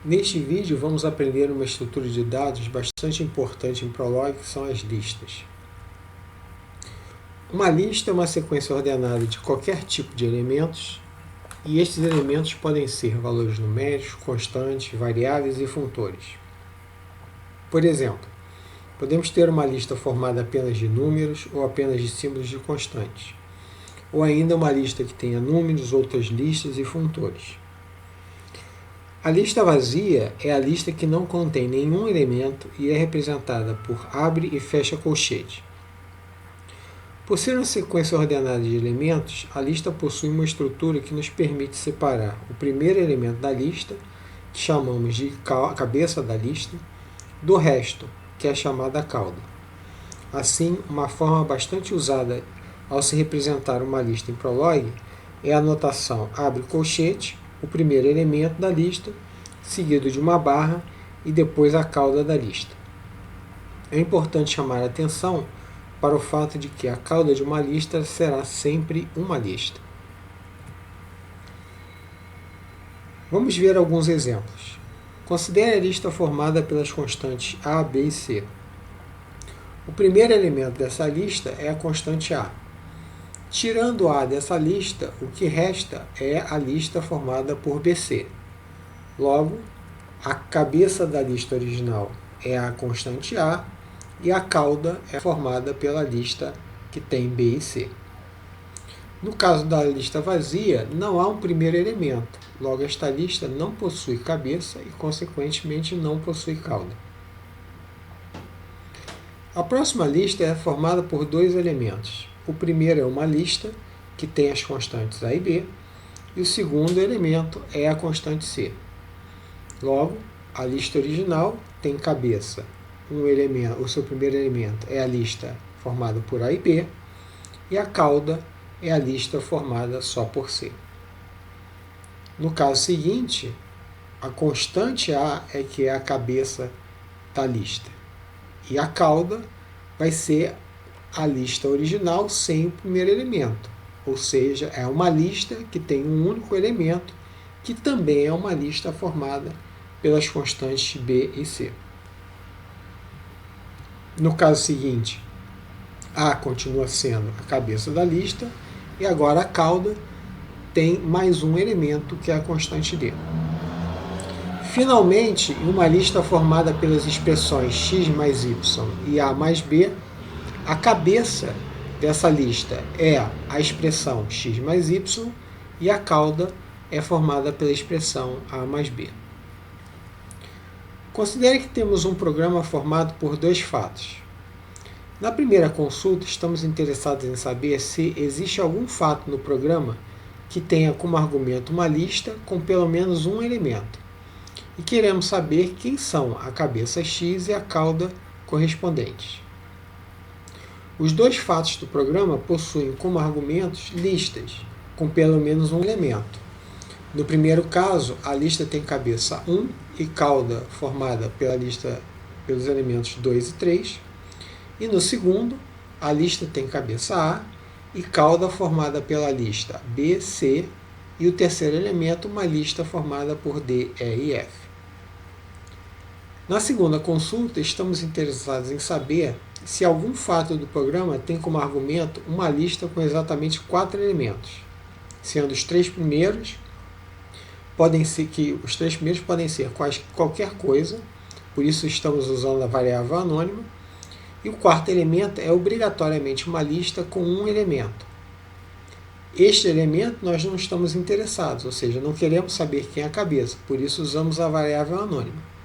Neste vídeo vamos aprender uma estrutura de dados bastante importante em Prolog, que são as listas. Uma lista é uma sequência ordenada de qualquer tipo de elementos, e estes elementos podem ser valores numéricos, constantes, variáveis e funtores. Por exemplo, podemos ter uma lista formada apenas de números ou apenas de símbolos de constantes, ou ainda uma lista que tenha números, outras listas e funtores. A lista vazia é a lista que não contém nenhum elemento e é representada por abre e fecha colchete. Por ser uma sequência ordenada de elementos, a lista possui uma estrutura que nos permite separar o primeiro elemento da lista, que chamamos de cabeça da lista, do resto, que é chamada cauda. Assim, uma forma bastante usada ao se representar uma lista em Prolog é a notação abre colchete, o primeiro elemento da lista, seguido de uma barra e depois a cauda da lista. É importante chamar a atenção para o fato de que a cauda de uma lista será sempre uma lista. Vamos ver alguns exemplos. Considere a lista formada pelas constantes A, B e C. O primeiro elemento dessa lista é a constante A. Tirando A dessa lista, o que resta é a lista formada por BC. Logo, a cabeça da lista original é a constante A e a cauda é formada pela lista que tem B e C. No caso da lista vazia, não há um primeiro elemento. Logo, esta lista não possui cabeça e, consequentemente, não possui cauda. A próxima lista é formada por dois elementos. O primeiro é uma lista, que tem as constantes A e B, e o segundo elemento é a constante C. Logo, a lista original tem cabeça. O seu primeiro elemento é a lista formada por A e B, e a cauda é a lista formada só por C. No caso seguinte, a constante A é que é a cabeça da lista, e a cauda vai ser a lista original sem o primeiro elemento, ou seja, é uma lista que tem um único elemento, que também é uma lista formada pelas constantes B e C. No caso seguinte, A continua sendo a cabeça da lista, e agora a cauda tem mais um elemento, que é a constante D. Finalmente, em uma lista formada pelas expressões x mais y e a mais b, a cabeça dessa lista é a expressão x mais y e a cauda é formada pela expressão a mais b. Considere que temos um programa formado por dois fatos. Na primeira consulta, estamos interessados em saber se existe algum fato no programa que tenha como argumento uma lista com pelo menos um elemento. E queremos saber quem são a cabeça x e a cauda correspondentes. Os dois fatos do programa possuem como argumentos listas com pelo menos um elemento. No primeiro caso, a lista tem cabeça 1 e cauda formada pelos elementos 2 e 3. E no segundo, a lista tem cabeça A e cauda formada pela lista B, C, e o terceiro elemento, uma lista formada por D, E e F. Na segunda consulta, estamos interessados em saber se algum fato do programa tem como argumento uma lista com exatamente 4 elementos, sendo os três primeiros podem ser qualquer coisa, por isso estamos usando a variável anônima, e o quarto elemento é obrigatoriamente uma lista com um elemento. Este elemento nós não estamos interessados, ou seja, não queremos saber quem é a cabeça, por isso usamos a variável anônima.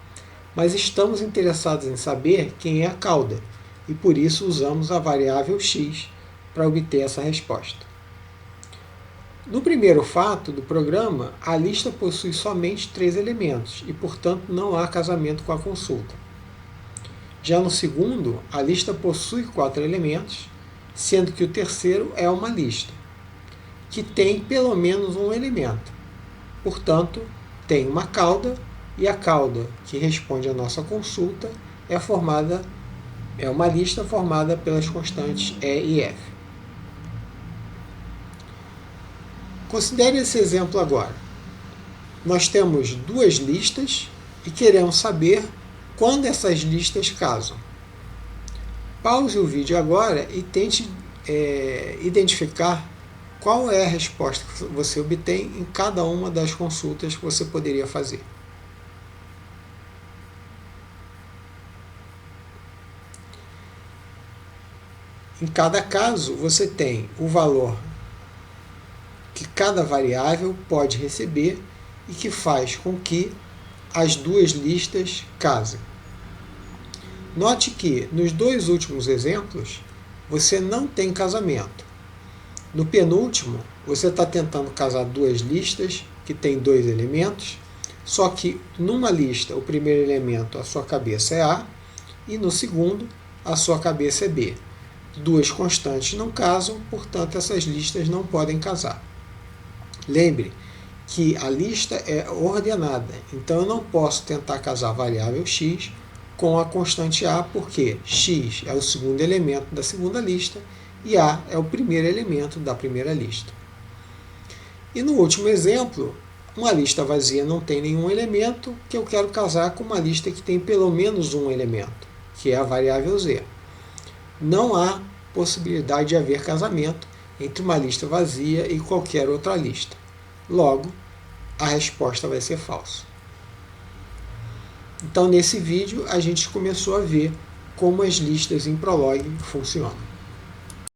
Mas estamos interessados em saber quem é a cauda, e por isso usamos a variável x para obter essa resposta. No primeiro fato do programa, a lista possui somente 3 elementos, e portanto não há casamento com a consulta. Já no segundo, a lista possui 4 elementos, sendo que o terceiro é uma lista, que tem pelo menos um elemento. Portanto, tem uma cauda, e a cauda que responde à nossa consulta é uma lista formada pelas constantes E e F. Considere esse exemplo agora. Nós temos duas listas e queremos saber quando essas listas casam. Pause o vídeo agora e tente identificar qual é a resposta que você obtém em cada uma das consultas que você poderia fazer. Em cada caso, você tem o valor que cada variável pode receber e que faz com que as duas listas casem. Note que, nos dois últimos exemplos, você não tem casamento. No penúltimo, você está tentando casar duas listas que têm dois elementos, só que numa lista, o primeiro elemento, a sua cabeça é A, e no segundo, a sua cabeça é B. Duas constantes não casam, portanto, essas listas não podem casar. Lembre que a lista é ordenada, então eu não posso tentar casar a variável x com a constante A, porque x é o segundo elemento da segunda lista e A é o primeiro elemento da primeira lista. E no último exemplo, uma lista vazia não tem nenhum elemento, que eu quero casar com uma lista que tem pelo menos um elemento, que é a variável z. Não há possibilidade de haver casamento entre uma lista vazia e qualquer outra lista. Logo, a resposta vai ser falsa. Então, nesse vídeo, a gente começou a ver como as listas em Prolog funcionam.